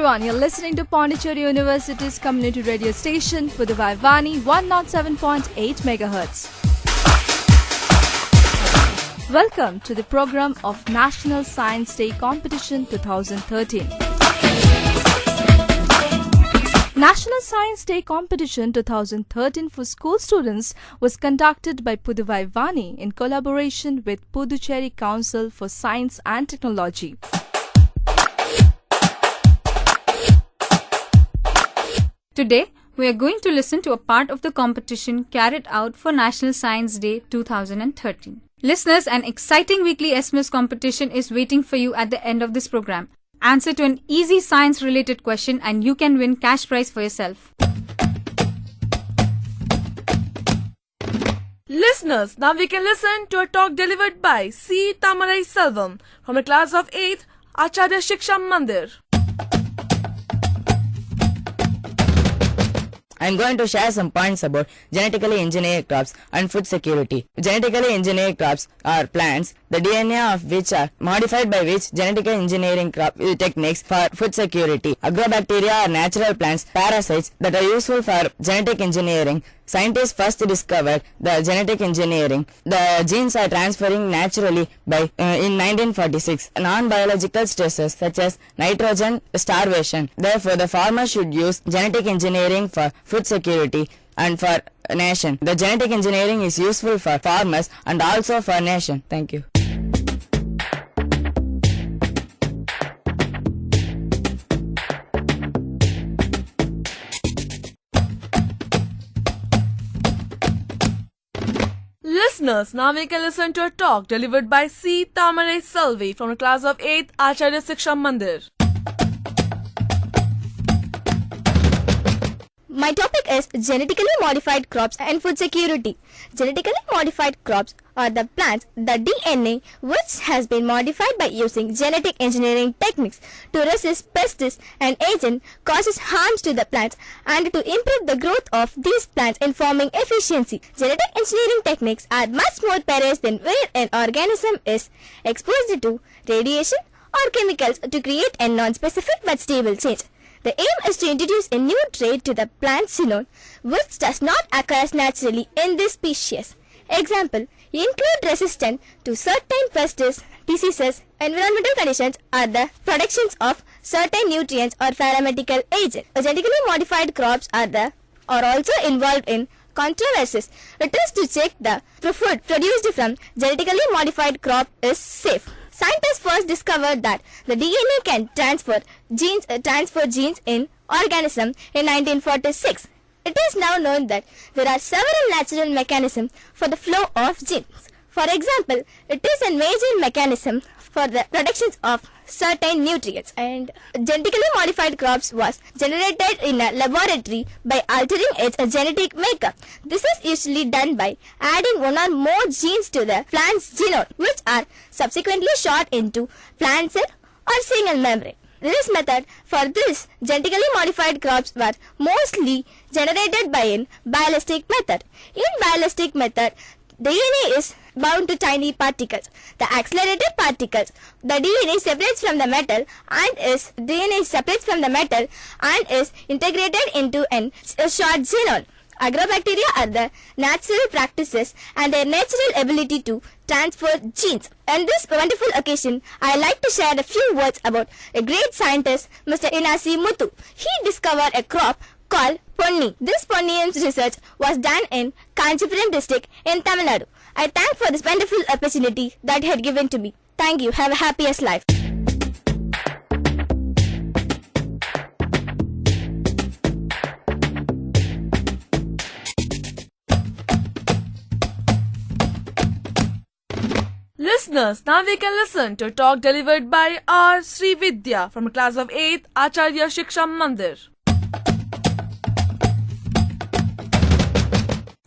everyone, you're listening to Pondicherry University's community radio station, Puduvai Vaani 107.8 MHz. Welcome to the program of National Science Day Competition 2013. National Science Day Competition 2013 for school students was conducted by Puduvai Vaani in collaboration with Puducherry Council for Science and Technology. Today, we are going to listen to a part of the competition carried out for National Science Day 2013. Listeners, an exciting weekly SMS competition is waiting for you at the end of this program. Answer to an easy science-related question and you can win cash prize for yourself. Listeners, now we can listen to a talk delivered by C. Tamarai Selvam from the class of 8th Acharya Shiksha Mandir. I am going to share some points about genetically engineered crops and food security. Genetically engineered crops are plants, the DNA of which are modified by which genetic engineering techniques for food security. Agrobacteria are natural plants, parasites that are useful for genetic engineering. Scientists first discovered the genetic engineering. The genes are transferring naturally in 1946. Non-biological stresses such as nitrogen starvation. Therefore, the farmer should use genetic engineering for food security and for nation. The genetic engineering is useful for farmers and also for nation. Thank you. Listeners, now we can listen to a talk delivered by C. Tamarai Selvi from the class of 8th Acharya Shiksha Mandir. My topic is genetically modified crops and food security. Genetically modified crops are the plants, the DNA, which has been modified by using genetic engineering techniques to resist pests and agents causes harms to the plants and to improve the growth of these plants in farming efficiency. Genetic engineering techniques are much more perilous than where an organism is exposed to radiation or chemicals to create a non-specific but stable change. The aim is to introduce a new trait to the plant genome which does not occur naturally in this species. Example include resistance to certain pests, diseases, environmental conditions or the productions of certain nutrients or pharmaceutical agents. Genetically modified crops are also involved in controversies. It is to check the food produced from genetically modified crop is safe. Scientists first discovered that the DNA can transfer genes in organisms in 1946. It is now known that there are several natural mechanisms for the flow of genes. For example, it is a major mechanism for the production of certain nutrients, and genetically modified crops was generated in a laboratory by altering its genetic makeup. This is usually done by adding one or more genes to the plant's genome, which are subsequently shot into plant cell or single membrane. This method for this genetically modified crops were mostly generated by a ballistic method. In ballistic method, DNA is bound to tiny particles. The accelerated particles, the DNA separates from the metal and is integrated into a short genome. Agrobacteria are the natural practices and their natural ability to transfer genes. On this wonderful occasion, I like to share a few words about a great scientist, Mr. Inasi Muthu. He discovered a crop called Ponni. This Ponnian research was done in Kanchipuram district in Tamil Nadu. I thank for this wonderful opportunity that he had given to me. Thank you. Have a happiest life. Listeners, now we can listen to a talk delivered by R. Sri Vidya from the class of 8th Acharya Shiksha Mandir.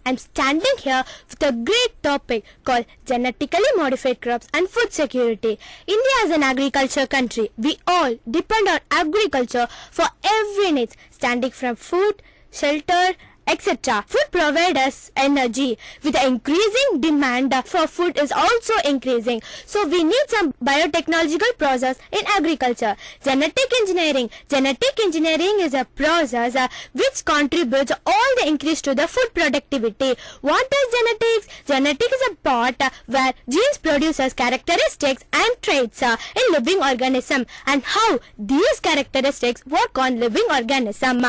I'm standing here with a great topic called genetically modified crops and food security. India is an agriculture country. We all depend on agriculture for every need, starting from food, shelter etc. Food provides us energy. With the increasing demand for food is also increasing. So we need some biotechnological process in agriculture. Genetic engineering. Genetic engineering is a process which contributes all the increase to the food productivity. What is genetics? Genetics is a part where genes produces characteristics and traits in living organism, and how these characteristics work on living organism.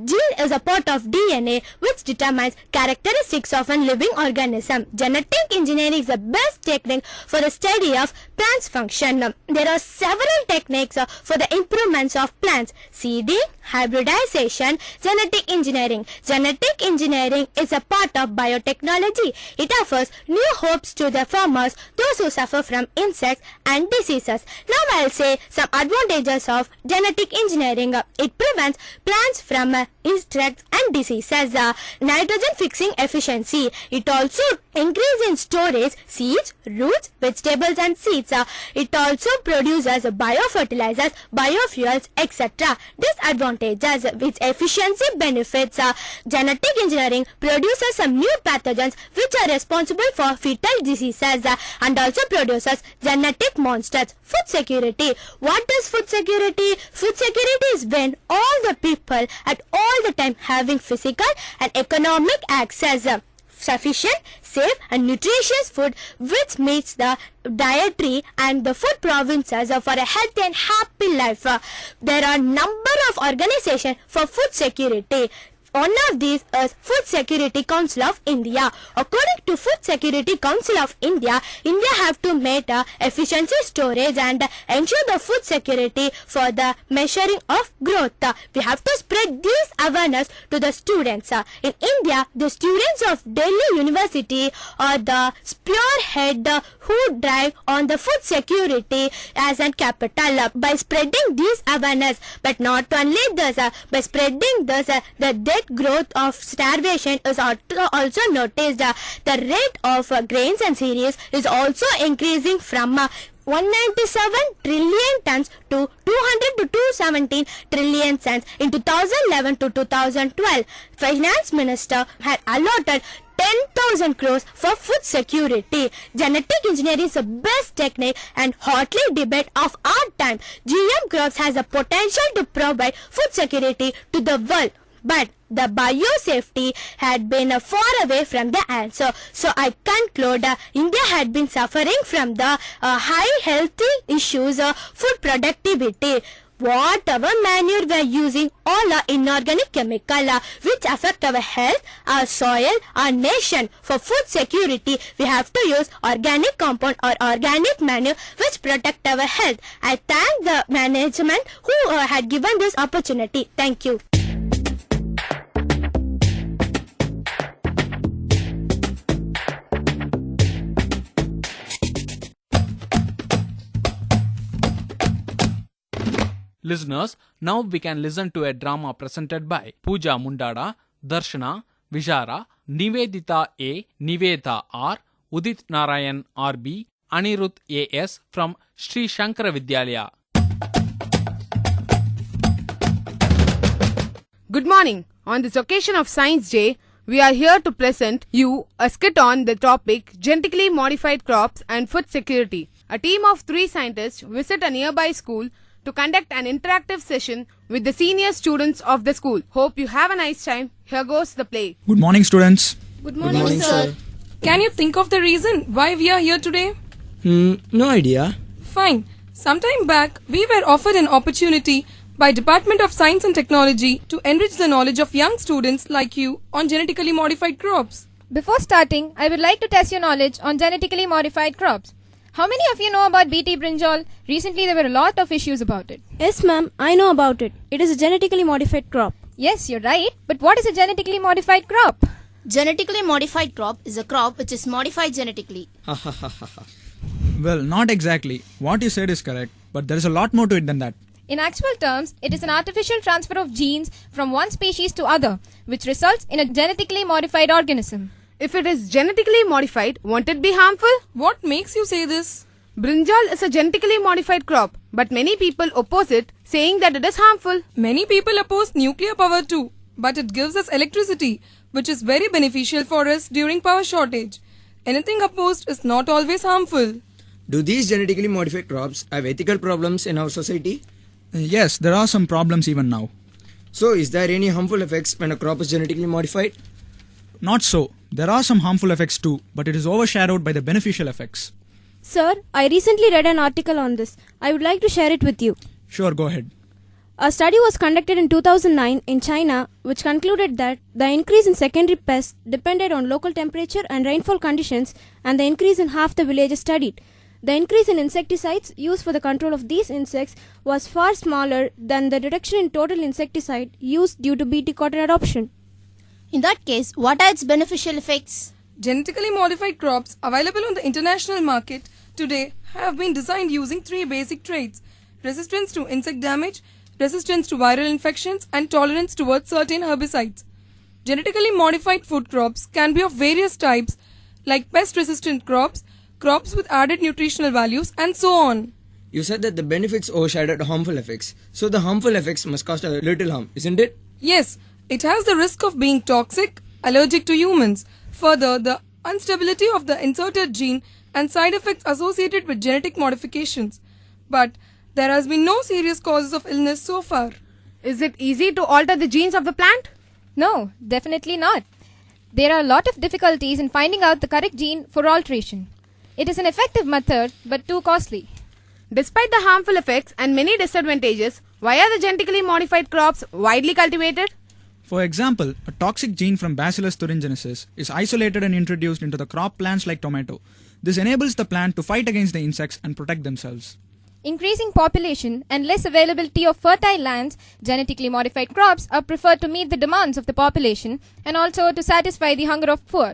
Gene is a part of DNA which determines characteristics of a living organism. Genetic engineering is the best technique for the study of plants function. There are several techniques for the improvements of plants: seeding, hybridization, genetic engineering. Genetic engineering is a part of biotechnology. It offers new hopes to the farmers, those who suffer from insects and diseases. Now I'll say some advantages of genetic engineering. It prevents plants from insects and diseases. Nitrogen fixing efficiency. It also increases in storage seeds, roots, vegetables and seeds. It also produces biofertilizers, biofuels, etc. Disadvantages which efficiency benefits. Genetic engineering produces some new pathogens which are responsible for fetal diseases and also produces genetic monsters. Food security. What is food security? Food security is when all the people at all the time having physical and economic access sufficient, safe and nutritious food which meets the dietary and the food provinces for a healthy and happy life. There are number of organizations for food security. One of these is Food Security Council of India. According to Food Security Council of India, India have to make efficiency storage and ensure the food security for the measuring of growth. We have to spread this awareness to the students. In India, the students of Delhi University are the spearhead who drive on the food security as a capital. By spreading this awareness, but not only this, by spreading this, the death growth of starvation is also noticed. The rate of grains and cereals is also increasing from 197 trillion tons to 200 to 217 trillion tons in 2011 to 2012. Finance Minister had allotted 10,000 crores for food security. Genetic engineering is the best technique and hotly debate of our time. GM crops has a potential to provide food security to the world, but the biosafety had been far away from the answer. So I conclude India had been suffering from the high healthy issues of food productivity. Whatever manure we are using, all are inorganic chemical which affect our health, our soil, our nation. For food security, we have to use organic compound or organic manure which protect our health. I thank the management who had given this opportunity. Thank you. Listeners, now we can listen to a drama presented by Pooja Mundada, Darshana, Vijara, Nivedita A, Niveda R, Udit Narayan RB, Anirudh AS from Sri Shankara Vidyalaya. Good morning. On this occasion of Science Day, we are here to present you a skit on the topic genetically modified crops and food security. A team of 3 scientists visit a nearby school to conduct an interactive session with the senior students of the school. Hope you have a nice time. Here goes the play. Good morning, students. Good morning, sir. Can you think of the reason why we are here today? No idea. Fine. Sometime back, we were offered an opportunity by Department of Science and Technology to enrich the knowledge of young students like you on genetically modified crops. Before starting, I would like to test your knowledge on genetically modified crops. How many of you know about BT brinjal? Recently there were a lot of issues about it. Yes ma'am, I know about it. It is a genetically modified crop. Yes, you're right. But what is a genetically modified crop? Genetically modified crop is a crop which is modified genetically. Well, not exactly. What you said is correct, but there is a lot more to it than that. In actual terms, it is an artificial transfer of genes from one species to other, which results in a genetically modified organism. If it is genetically modified, won't it be harmful? What makes you say this? Brinjal is a genetically modified crop, but many people oppose it, saying that it is harmful. Many people oppose nuclear power too. but it gives us electricity, which is very beneficial for us during power shortage. Anything opposed is not always harmful. Do these genetically modified crops have ethical problems in our society? Yes, there are some problems even now. So, is there any harmful effects when a crop is genetically modified? Not so. There are some harmful effects too, but it is overshadowed by the beneficial effects. Sir, I recently read an article on this. I would like to share it with you. Sure, go ahead. A study was conducted in 2009 in China which concluded that the increase in secondary pests depended on local temperature and rainfall conditions, and the increase in half the villages studied. The increase in insecticides used for the control of these insects was far smaller than the reduction in total insecticide used due to BT cotton adoption. In that case, what are its beneficial effects? Genetically modified crops available on the international market today have been designed using 3 basic traits: resistance to insect damage, resistance to viral infections, and tolerance towards certain herbicides. Genetically modified food crops can be of various types, like pest-resistant crops, crops with added nutritional values, and so on. You said that the benefits overshadowed harmful effects. So, the harmful effects must cause a little harm, isn't it? Yes, it has the risk of being toxic, allergic to humans. Further, the instability of the inserted gene and side effects associated with genetic modifications. But there has been no serious causes of illness so far. Is it easy to alter the genes of the plant? No, definitely not. There are a lot of difficulties in finding out the correct gene for alteration. It is an effective method, but too costly. Despite the harmful effects and many disadvantages, why are the genetically modified crops widely cultivated? For example, a toxic gene from Bacillus thuringiensis is isolated and introduced into the crop plants like tomato. This enables the plant to fight against the insects and protect themselves. Increasing population and less availability of fertile lands, genetically modified crops are preferred to meet the demands of the population and also to satisfy the hunger of poor.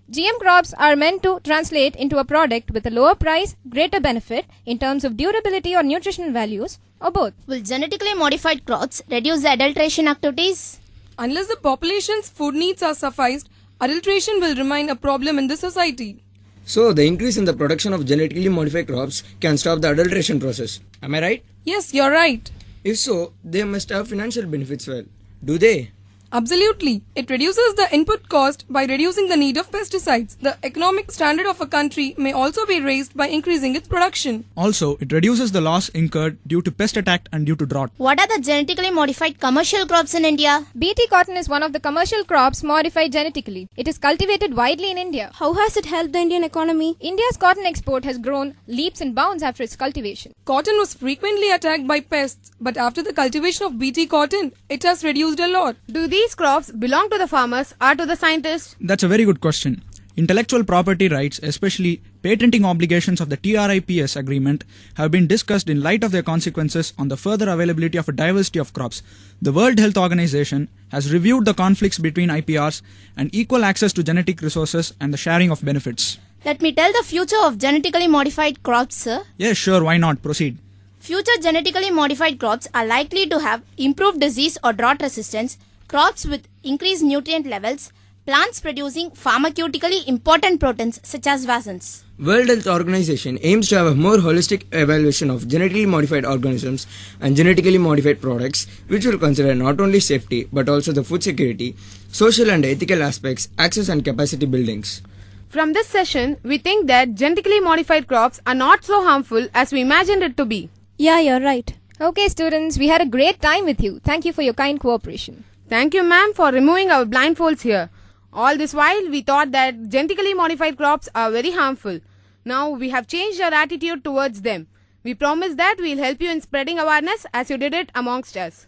GM crops are meant to translate into a product with a lower price, greater benefit in terms of durability or nutritional values, or both. Will genetically modified crops reduce the adulteration activities? Unless the population's food needs are sufficed, adulteration will remain a problem in the society. So, the increase in the production of genetically modified crops can stop the adulteration process. Am I right? Yes, you're right. If so, they must have financial benefits well. Do they? Absolutely. It reduces the input cost by reducing the need of pesticides. The economic standard of a country may also be raised by increasing its production. Also, it reduces the loss incurred due to pest attack and due to drought. What are the genetically modified commercial crops in India? BT cotton is one of the commercial crops modified genetically. It is cultivated widely in India. How has it helped the Indian economy? India's cotton export has grown leaps and bounds after its cultivation. Cotton was frequently attacked by pests, but after the cultivation of BT cotton, it has reduced a lot. Do these crops belong to the farmers or to the scientists? That's a very good question. Intellectual property rights, especially patenting obligations of the TRIPS agreement, have been discussed in light of their consequences on the further availability of a diversity of crops. The World Health Organization has reviewed the conflicts between IPRs and equal access to genetic resources and the sharing of benefits. Let me tell the future of genetically modified crops, sir. Yes, sure, why not? Proceed. Future genetically modified crops are likely to have improved disease or drought resistance, crops with increased nutrient levels, plants producing pharmaceutically important proteins such as vasins. World Health Organization aims to have a more holistic evaluation of genetically modified organisms and genetically modified products, which will consider not only safety but also the food security, social and ethical aspects, access and capacity buildings. From this session, we think that genetically modified crops are not so harmful as we imagined it to be. Yeah, you're right. Okay, students, we had a great time with you. Thank you for your kind cooperation. Thank you, ma'am, for removing our blindfolds here. All this while, we thought that genetically modified crops are very harmful. Now, we have changed our attitude towards them. We promise that we'll help you in spreading awareness as you did it amongst us.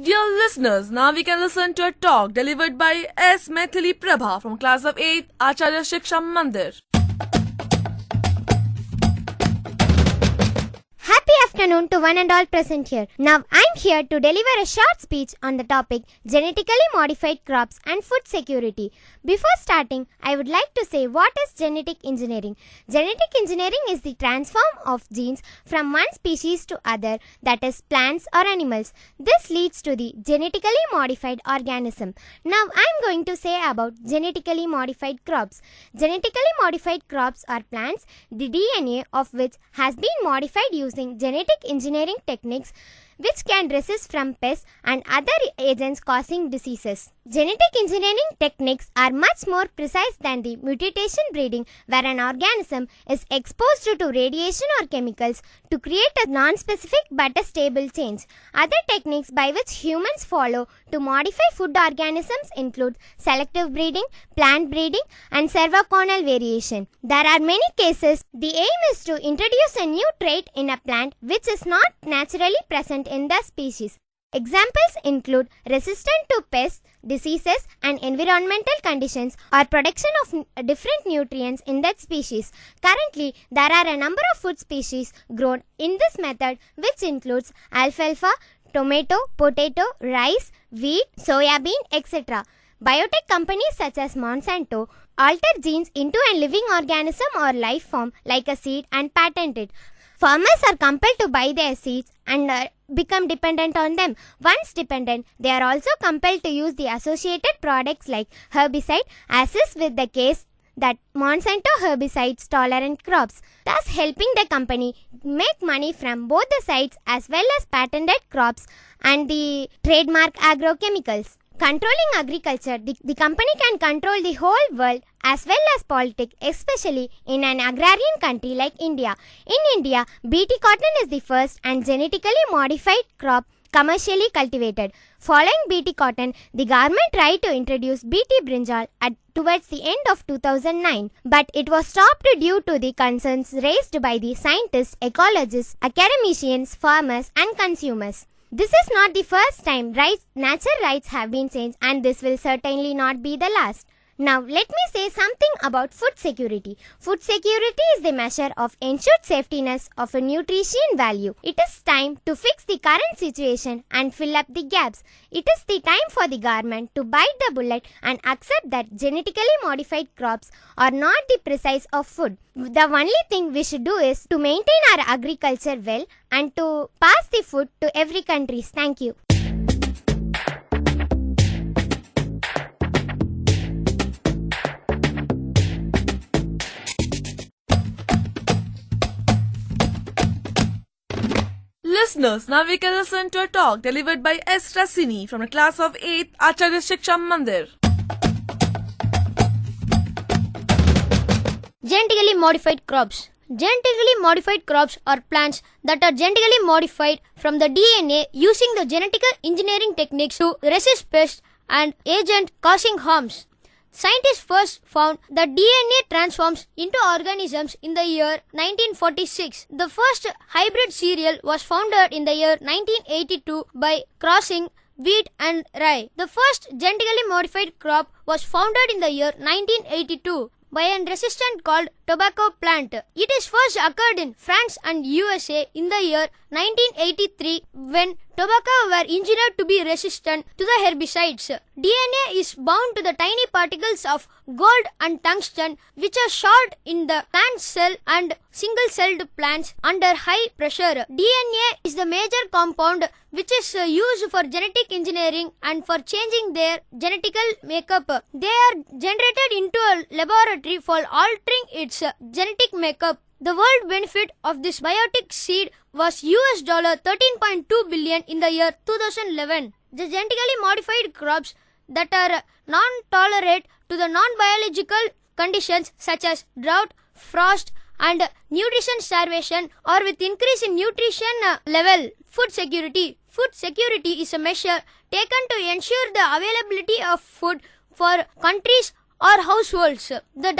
Dear listeners, now we can listen to a talk delivered by S. Maithili Prabha from class of 8th Acharya Shiksha Mandir. Happy afternoon to one and all present here. Now I'm here to deliver a short speech on the topic genetically modified crops and food security. Before starting, I would like to say what is genetic engineering. Genetic engineering is the transform of genes from one species to other, that is plants or animals. This leads to the genetically modified organism. Now I'm going to say about genetically modified crops. Genetically modified crops are plants, the DNA of which has been modified using genetic engineering techniques which can resist from pests and other agents causing diseases. Genetic engineering techniques are much more precise than the mutation breeding, where an organism is exposed to radiation or chemicals to create a non-specific but a stable change. Other techniques by which humans follow to modify food organisms include selective breeding, plant breeding, and servoconal variation. There are many cases. The aim is to introduce a new trait in a plant which is not naturally present in the species. Examples include resistance to pests, diseases, and environmental conditions, or production of different nutrients in that species. Currently, there are a number of food species grown in this method, which includes alfalfa, tomato, potato, rice, wheat, soya bean, etc. Biotech companies such as Monsanto alter genes into a living organism or life form like a seed and patent it. Farmers are compelled to buy their seeds and become dependent on them. Once dependent, they are also compelled to use the associated products like herbicide, as is with the case that Monsanto herbicides tolerant crops, thus helping the company make money from both the sides as well as patented crops and the trademark agrochemicals. Controlling agriculture, the company can control the whole world as well as politics, especially in an agrarian country like India. In India, BT cotton is the first and genetically modified crop commercially cultivated. Following BT cotton, the government tried to introduce BT brinjal towards the end of 2009, but it was stopped due to the concerns raised by the scientists, ecologists, academicians, farmers, and consumers. This is not the first time nature rights have been changed, and this will certainly not be the last. Now, let me say something about food security. Food security is the measure of ensured safetiness of a nutrition value. It is time to fix the current situation and fill up the gaps. It is the time for the government to bite the bullet and accept that genetically modified crops are not the precise of food. The only thing we should do is to maintain our agriculture well and to pass the food to every country. Thank you. Listeners, now we can listen to a talk delivered by S. Rasini from the class of 8th Acharya Shiksha Mandir. Genetically modified crops. Genetically modified crops are plants that are genetically modified from the DNA using the genetic engineering techniques to resist pests and agents causing harms. Scientists first found that DNA transforms into organisms in the year 1946. The first hybrid cereal was founded in the year 1982 by crossing wheat and rye. The first genetically modified crop was founded in the year 1982 by a resistant called tobacco plant. It is first occurred in France and USA in the year 1983 when tobacco were engineered to be resistant to the herbicides. DNA is bound to the tiny particles of gold and tungsten which are stored in the plant cell and single-celled plants under high pressure. DNA is the major compound which is used for genetic engineering and for changing their genetical makeup. They are generated into a laboratory for altering its genetic makeup. The world benefit of this biotic seed was $13.2 billion in the year 2011. The genetically modified crops that are non-tolerant to the non-biological conditions such as drought, frost, and nutrition starvation or with increase in nutrition level. Food security. Food security is a measure taken to ensure the availability of food for countries or households. The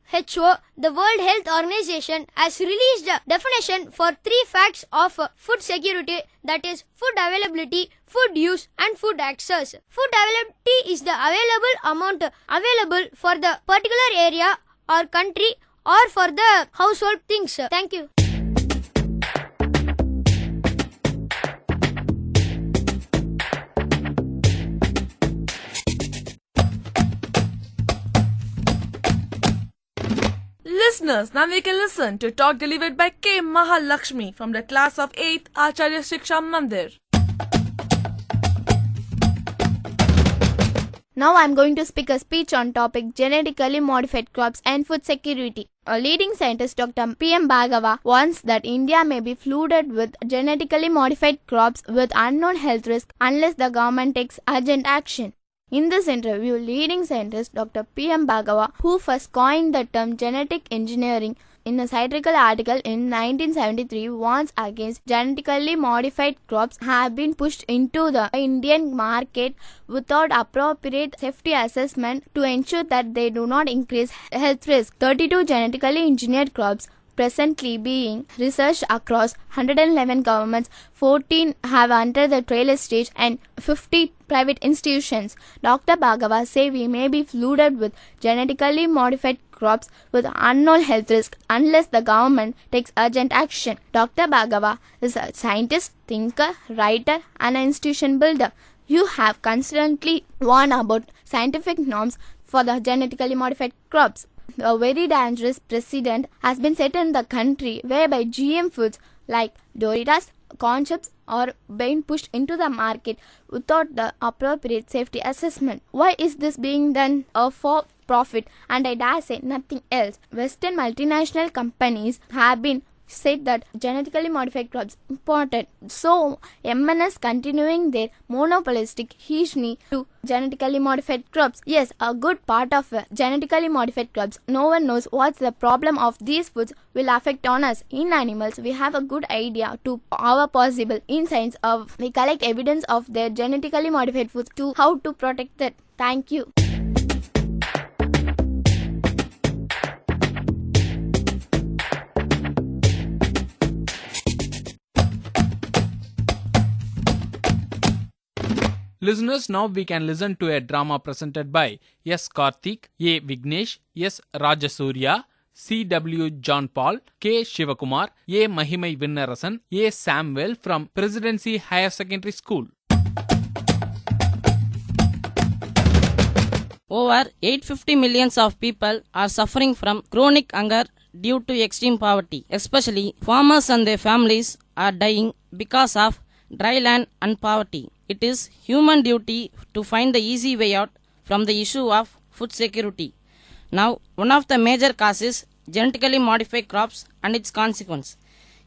WHO, the World Health Organization, has released a definition for 3 facts of food security, that is food availability, food use and food access. Food availability is the available amount available for the particular area or country or for the household things. Thank you. Listeners, now we can listen to a talk delivered by K. Mahalakshmi from the class of 8th Acharya Shiksha Mandir. Now I am going to speak a speech on topic genetically modified crops and food security. A leading scientist, Dr. P.M. Bhargava, warns that India may be flooded with genetically modified crops with unknown health risk unless the government takes urgent action. In this interview, leading scientist Dr. P.M. Bhargava, who first coined the term genetic engineering in a satirical article in 1973, warns against genetically modified crops have been pushed into the Indian market without appropriate safety assessment to ensure that they do not increase health risk. 32 genetically engineered crops presently being researched across 111 governments, 14 have entered the trial stage and 50 private institutions. Dr. Bhargava say we may be flooded with genetically modified crops with unknown health risk unless the government takes urgent action. Dr. Bhargava is a scientist, thinker, writer and an institution builder. You have constantly warned about scientific norms for the genetically modified crops. A very dangerous precedent has been set in the country whereby GM foods like Doritos, corn chips are being pushed into the market without the appropriate safety assessment. Why is this being done? For profit, and I dare say nothing else. Western multinational companies have been said that genetically modified crops imported. So MNS continuing their monopolistic hegemony to genetically modified crops. Yes, a good part of genetically modified crops. No one knows what's the problem of these foods will affect on us. In animals, we have a good idea to our possible. In science, we collect evidence of their genetically modified foods to how to protect that. Thank you. Listeners, now we can listen to a drama presented by S. Karthik, A. Vignesh, S. Rajasurya, C. W. John Paul, K. Shivakumar, A. Mahimai Vinnarasan, A. Samuel from Presidency Higher Secondary School. Over 850 millions of people are suffering from chronic hunger due to extreme poverty. Especially farmers and their families are dying because of dry land and poverty. It is human duty to find the easy way out from the issue of food security. Now, one of the major causes genetically modified crops and its consequence.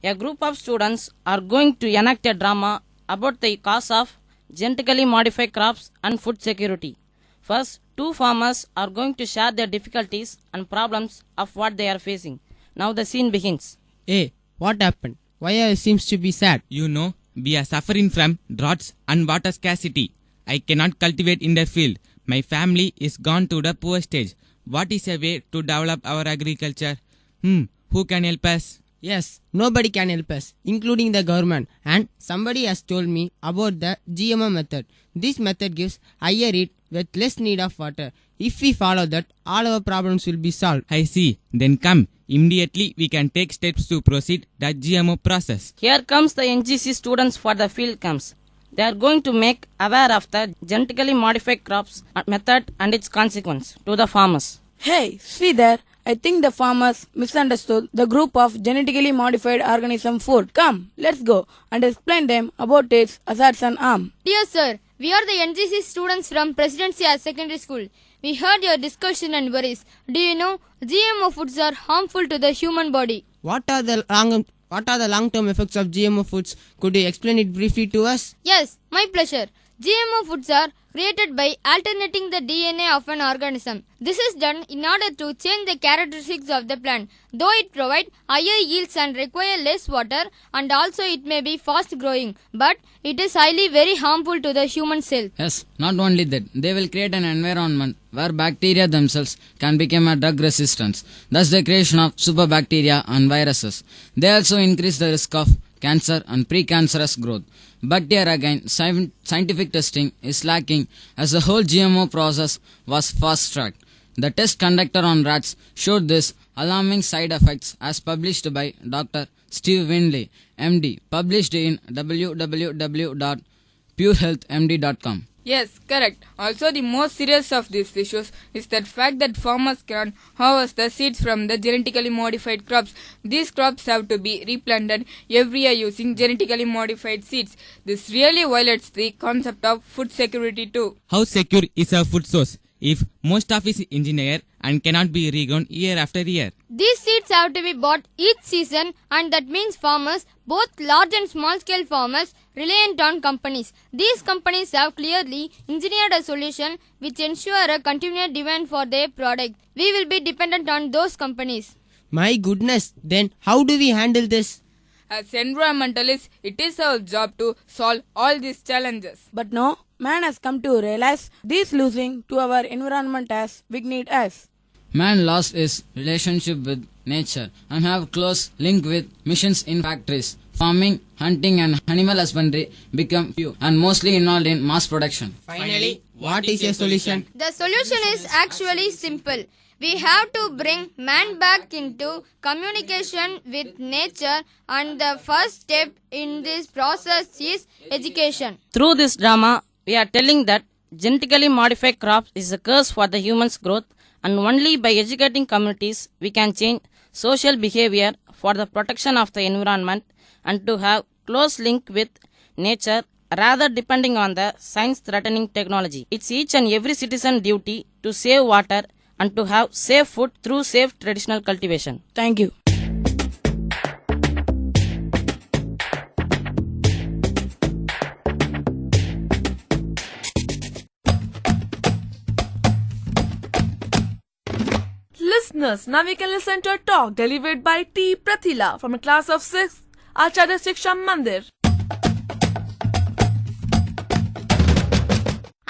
A group of students are going to enact a drama about the cause of genetically modified crops and food security. First, two farmers are going to share their difficulties and problems of what they are facing. Now the scene begins. Hey, what happened? Why seems to be sad? You know, we are suffering from droughts and water scarcity. I cannot cultivate in the field. My family is gone to the poor stage. What is a way to develop our agriculture? Who can help us? Yes, nobody can help us, including the government. And somebody has told me about the GMO method. This method gives higher yield with less need of water. If we follow that, all our problems will be solved. I see. Then come. Immediately we can take steps to proceed the GMO process. Here comes the NGC students for the field camps. They are going to make aware of the genetically modified crops method and its consequence to the farmers. Hey, see there. I think the farmers misunderstood the group of genetically modified organism food. Come, let's go and explain them about its hazards and harm. Dear sir, we are the NGC students from Presidency Secondary School. We heard your discussion and worries. Do you know GMO foods are harmful to the human body? What are the long-term effects of GMO foods? Could you explain it briefly to us? Yes, my pleasure. GMO foods are created by alternating the DNA of an organism. This is done in order to change the characteristics of the plant, though it provides higher yields and require less water, and also it may be fast growing, but it is highly very harmful to the human cell. Yes, not only that, they will create an environment where bacteria themselves can become a drug resistance, thus the creation of superbacteria and viruses. They also increase the risk of cancer and precancerous growth. But here again, scientific testing is lacking as the whole GMO process was fast-tracked. The test conducted on rats showed this alarming side effects as published by Dr. Steve Winley, MD, published in www.purehealthmd.com. Yes, correct. Also, the most serious of these issues is the fact that farmers cannot harvest the seeds from the genetically modified crops. These crops have to be replanted every year using genetically modified seeds. This really violates the concept of food security too. How secure is a food source if most of it is engineered and cannot be regrown year after year? These seeds have to be bought each season, and that means farmers, both large and small scale farmers, reliant on companies. These companies have clearly engineered a solution which ensure a continued demand for their product. We will be dependent on those companies. My goodness, then how do we handle this? As environmentalists, it is our job to solve all these challenges. But no, man has come to realize this losing to our environment as weakened us. Man lost his relationship with nature and have close link with missions in factories. Farming, hunting and animal husbandry become few and mostly involved in mass production. Finally, what is your solution? The solution is actually simple. We have to bring man back into communication with nature, and the first step in this process is education. Through this drama, we are telling that genetically modified crops is a curse for the human's growth, and only by educating communities we can change social behavior for the protection of the environment and to have close link with nature rather depending on the science-threatening technology. It's each and every citizen duty to save water and to have safe food through safe traditional cultivation. Thank you. Listeners, now we can listen to a talk delivered by T. Prathila from a class of 6th Acharya Shiksha Mandir.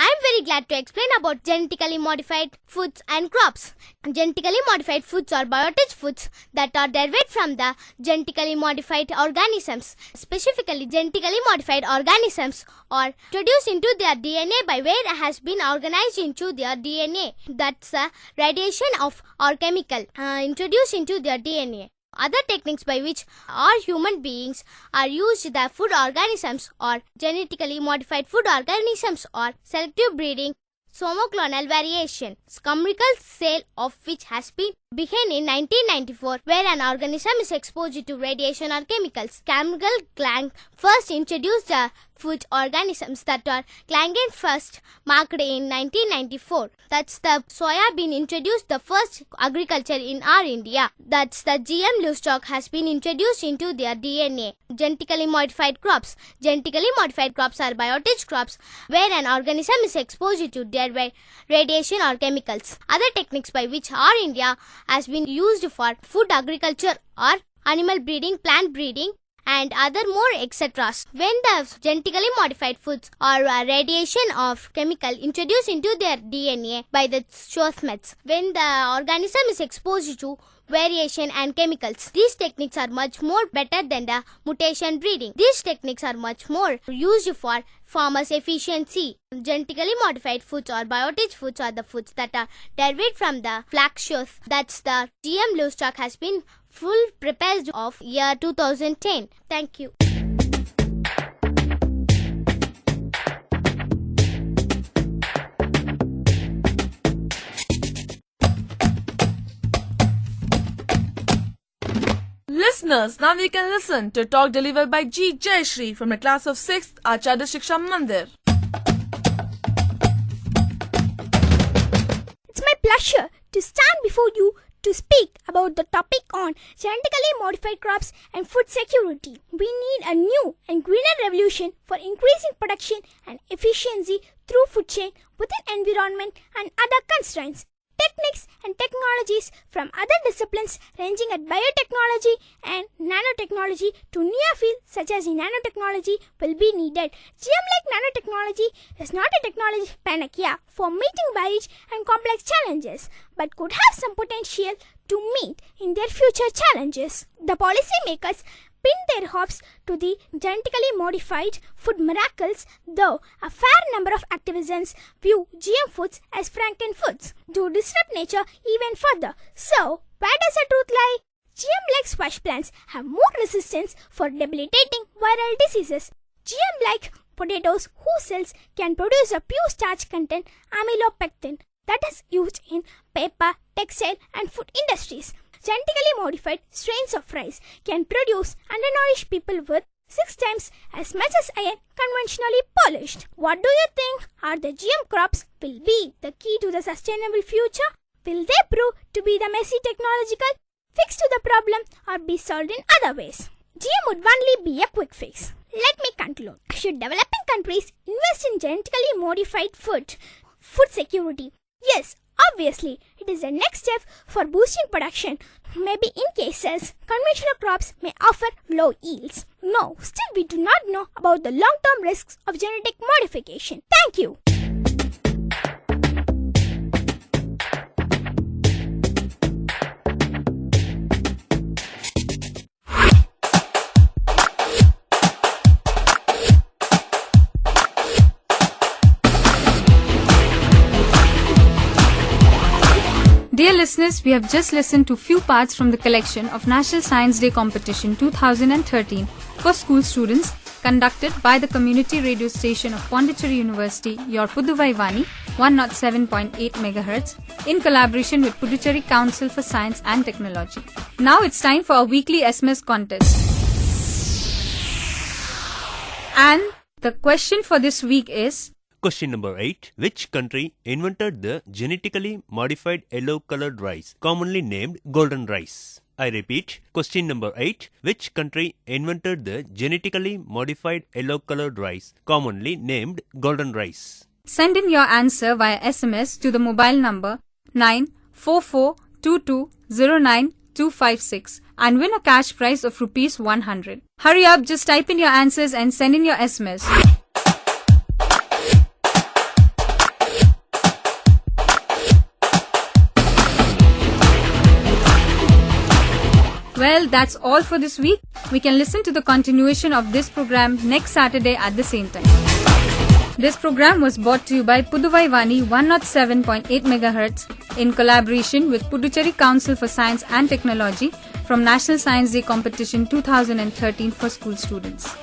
I am very glad to explain about genetically modified foods and crops. Genetically modified foods are biotic foods that are derived from the genetically modified organisms. Specifically, genetically modified organisms are introduced into their DNA by where it has been organized into their DNA. That's a radiation of or chemical introduced into their DNA. Other techniques by which our human beings are used the food organisms or genetically modified food organisms or selective breeding, somoclonal variation, chemical sale of which has been began in 1994, where an organism is exposed to radiation or chemicals. Chemical clank first introduced the food organisms that are clanging first marked in 1994. That's the soya bean introduced the first agriculture in our India. That's the GM livestock has been introduced into their DNA. Genetically modified crops. Genetically modified crops are biotic crops where an organism is exposed to their radiation or chemicals. Other techniques by which our India has been used for food agriculture or animal breeding, plant breeding, and other more etc. When the genetically modified foods or radiation of chemical introduced into their DNA by the choice methods, when the organism is exposed to variation and chemicals, these techniques are much more better than the mutation breeding. These techniques are much more used for farmers' efficiency. Genetically modified foods or biotic foods are the foods that are derived from the flax. That's the GM livestock has been full prepared of year 2010. Thank you. Listeners, now we can listen to a talk delivered by G. Jayashree from a class of 6th Acharya Shiksha Mandir. It's my pleasure to stand before you to speak about the topic on genetically modified crops and food security. We need a new and greener revolution for increasing production and efficiency through food chain within environment and other constraints. Techniques and technologies from other disciplines ranging at biotechnology and nanotechnology to near fields such as nanotechnology will be needed. GM-like nanotechnology is not a technology panacea for meeting varied and complex challenges, but could have some potential to meet in their future challenges. The policymakers pin their hopes to the genetically modified food miracles, though a fair number of activists view GM foods as Frankenfoods to disrupt nature even further. So, where does the truth lie? GM-like squash plants have more resistance for debilitating viral diseases. GM-like potatoes whose cells can produce a pure starch content amylopectin that is used in paper, textile and food industries. Genetically modified strains of rice can produce undernourished people with 6 times as much as iron conventionally polished. What do you think? Are the GM crops will be the key to the sustainable future? Will they prove to be the messy technological fix to the problem or be solved in other ways? GM would only be a quick fix. Let me conclude. Should developing countries invest in genetically modified food security? Yes, obviously, it is the next step for boosting production. Maybe in cases, conventional crops may offer low yields. No, still we do not know about the long-term risks of genetic modification. Thank you. Dear listeners, we have just listened to few parts from the collection of National Science Day Competition 2013 for school students conducted by the community radio station of Pondicherry University, your Puduvai Vaani 107.8 MHz in collaboration with Puducherry Council for Science and Technology. Now it's time for our weekly SMS contest. And the question for this week is... Question number 8. Which country invented the genetically modified yellow-colored rice, commonly named golden rice? I repeat, question number 8. Which country invented the genetically modified yellow-colored rice, commonly named golden rice? Send in your answer via SMS to the mobile number 94422092256 and win a cash prize of ₹100. Hurry up, just type in your answers and send in your SMS. Well, that's all for this week. We can listen to the continuation of this program next Saturday at the same time. This program was brought to you by Puduvai Vaani 107.8 MHz in collaboration with Puducherry Council for Science and Technology from National Science Day Competition 2013 for school students.